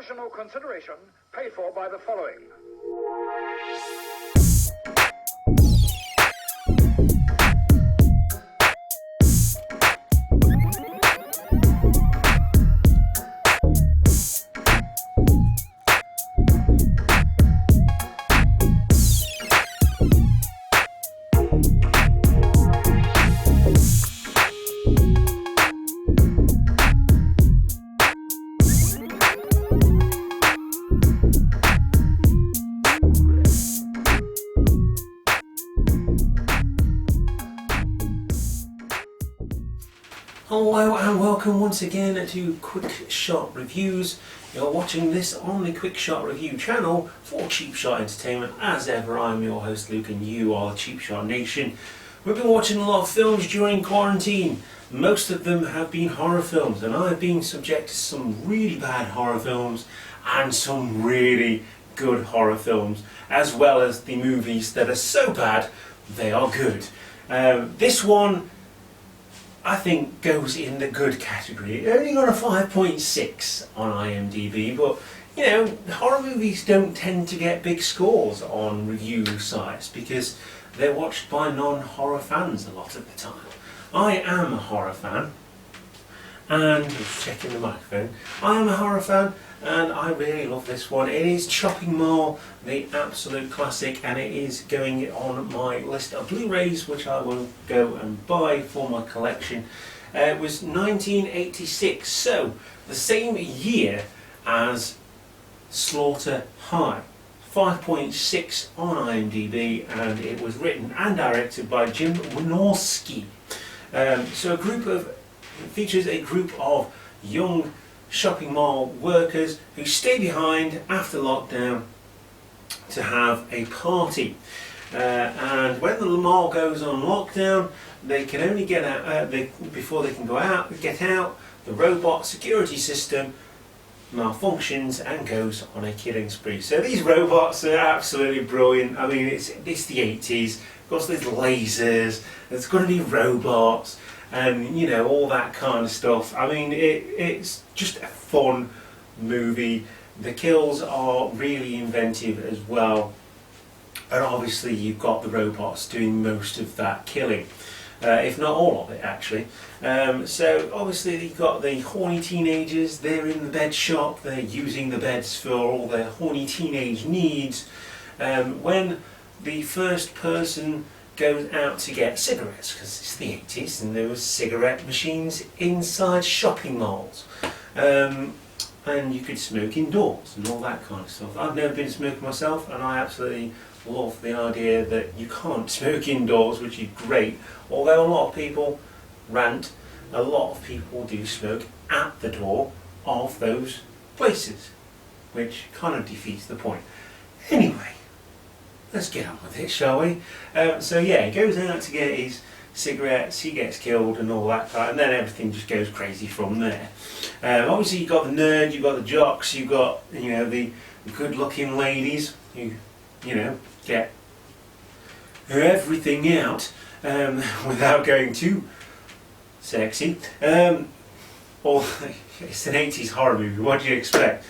Promotional consideration paid for by the following. Hello and welcome once again to Quick Shot Reviews. You're watching this on the Quick Shot Review channel for Cheap Shot Entertainment. As ever, I'm your host Luke and you are Cheap Shot Nation. We've been watching a lot of films during quarantine. Most of them have been horror films, and I've been subject to some really bad horror films and some really good horror films, as well as the movies that are so bad they are good. This one I think goes in the good category. It only got a 5.6 on IMDb, but you know, horror movies don't tend to get big scores on review sites because they're watched by non-horror fans a lot of the time. I am a horror fan, and checking the microphone, I am a horror fan and I really love this one. It is Chopping Mall, the absolute classic, and it is going on my list of Blu-rays which I will go and buy for my collection. It was 1986, so the same year as Slaughter High. 5.6 on IMDb, and it was written and directed by Jim Wynorski. So features a group of young shopping mall workers who stay behind after lockdown to have a party. And when the mall goes on lockdown, they can only get out before they can get out. The robot security system malfunctions and goes on a killing spree. So these robots are absolutely brilliant. I mean, it's the 80s. Of course, there's lasers. There's going to be robots, and you know, all that kind of stuff. I mean, it's just a fun movie. The kills are really inventive as well, and obviously you've got the robots doing most of that killing, if not all of it actually. So obviously you've got the horny teenagers. They're in the bed shop. They're using the beds for all their horny teenage needs. When the first person goes out to get cigarettes, because it's the 80s and there were cigarette machines inside shopping malls, and you could smoke indoors and all that kind of stuff. I've never been smoking myself, and I absolutely love the idea that you can't smoke indoors, which is great. Although a lot of people rant, a lot of people do smoke at the door of those places, which kind of defeats the point. Anyway, let's get on with it, shall we? So yeah, he goes out to get his cigarettes, he gets killed and all that kind, and then everything just goes crazy from there. Obviously you've got the nerd, you've got the jocks, you've got, you know, the good-looking ladies who, you know, get everything out without going too sexy. Or it's an 80s horror movie, what do you expect?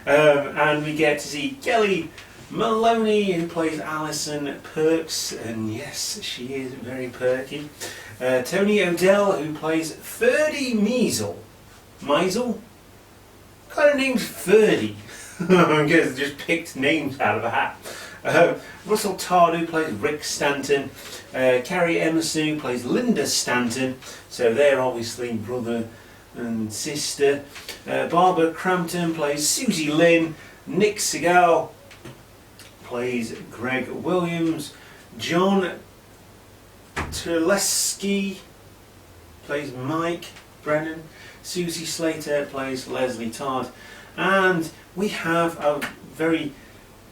And we get to see Kelly Maloney, who plays Alison Perks, and yes, she is very perky. Tony O'Dell, who plays Ferdy Measle. Measle? What kind of name's Ferdy? I guess just picked names out of a hat. Russell Todd, who plays Rick Stanton. Carrie Emerson, who plays Linda Stanton. So they're obviously brother and sister. Barbara Crampton plays Susie Lynn. Nick Segal plays Greg Williams. John Terlesky plays Mike Brennan. Susie Slater plays Leslie Todd. And we have a very,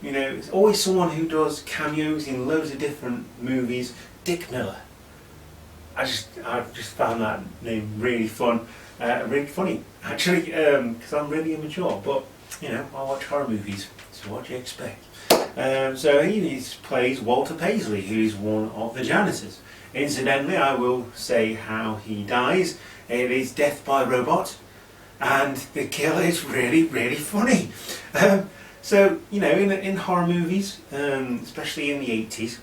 you know, it's always someone who does cameos in loads of different movies. Dick Miller. I just found that name really fun, really funny actually, because I'm really immature. But you know, I watch horror movies, so what do you expect? So he plays Walter Paisley, who is one of the janitors. Incidentally, I will say how he dies. It is death by robot. and the kill is really, really funny. So, you know, in horror movies, especially in the 80s,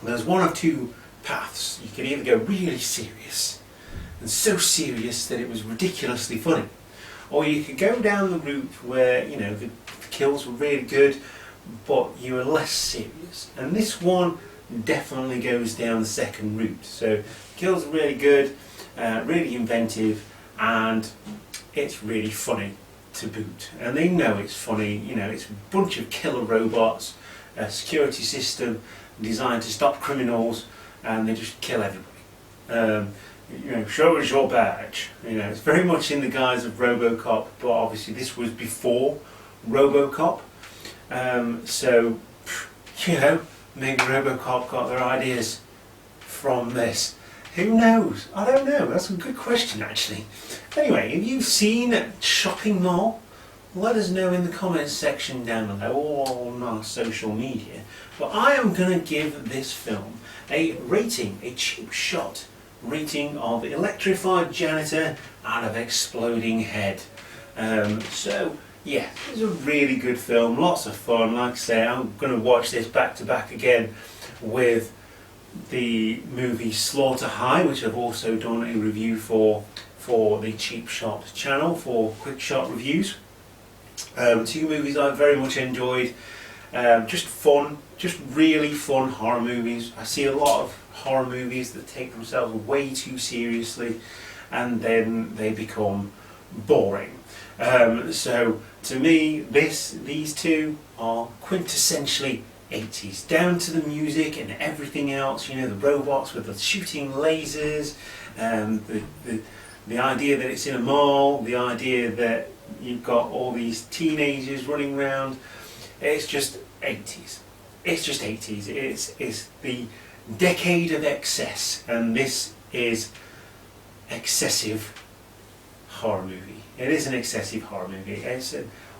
there's one of two paths. You could either go really serious, and so serious that it was ridiculously funny, or you could go down the route where, you know, the kills were really good, but you were less serious. And this one definitely goes down the second route. So, kills are really good, really inventive, and it's really funny to boot. And they know it's funny. You know, it's a bunch of killer robots, a security system designed to stop criminals, and they just kill everybody. You know, show us your badge. You know, it's very much in the guise of RoboCop, but obviously this was before RoboCop. So, you know, maybe RoboCop got their ideas from this. Who knows? I don't know. That's a good question, actually. Anyway, have you seen Shopping Mall? Let us know in the comments section down below or on our social media. But I am going to give this film a rating, a cheap shot rating of electrified janitor out of exploding head. So, yeah, it's a really good film, lots of fun. Like I say, I'm going to watch this back to back again with the movie Slaughter High, which I've also done a review for the Cheap Shot channel for quick shot reviews. Two movies I very much enjoyed. Just fun, just really fun horror movies. I see a lot of horror movies that take themselves way too seriously and then they become boring. So to me, these two are quintessentially 80s, down to the music and everything else. You know, the robots with the shooting lasers, the idea that it's in a mall, the idea that you've got all these teenagers running around. It's just 80s. It's just 80s. It's the decade of excess, and this is excessive horror movie. It is an excessive horror movie. It's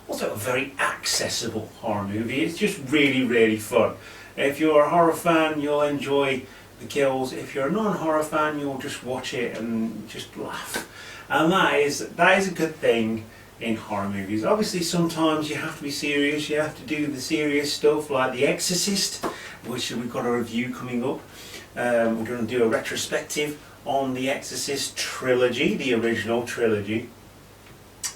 also a very accessible horror movie. It's just really, really fun. If you're a horror fan, you'll enjoy the kills. If you're a non-horror fan, you'll just watch it and just laugh. And that is a good thing in horror movies. Obviously, sometimes you have to be serious. You have to do the serious stuff like The Exorcist, which we've got a review coming up. We're going to do a retrospective on The Exorcist trilogy, the original trilogy.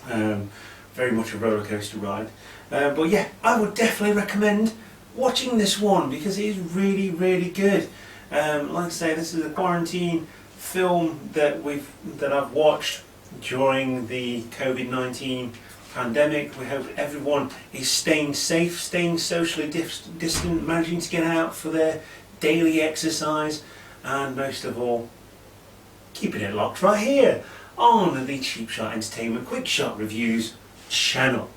Very much a roller coaster ride. But yeah, I would definitely recommend watching this one because it is really, really good. Like I say, this is a quarantine film that I've watched during the COVID-19 pandemic. We hope everyone is staying safe, staying socially distant, managing to get out for their daily exercise, and most of all, keeping it locked right here on the Cheap Shot Entertainment Quick Shot Reviews channel.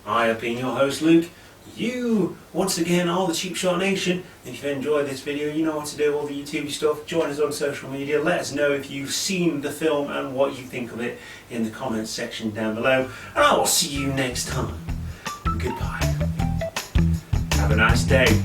I have been your host, Luke. You, once again, are the Cheap Shot Nation. If you've enjoyed this video, you know what to do, all the YouTube stuff. Join us on social media. Let us know if you've seen the film and what you think of it in the comments section down below. And I will see you next time. Goodbye. Have a nice day.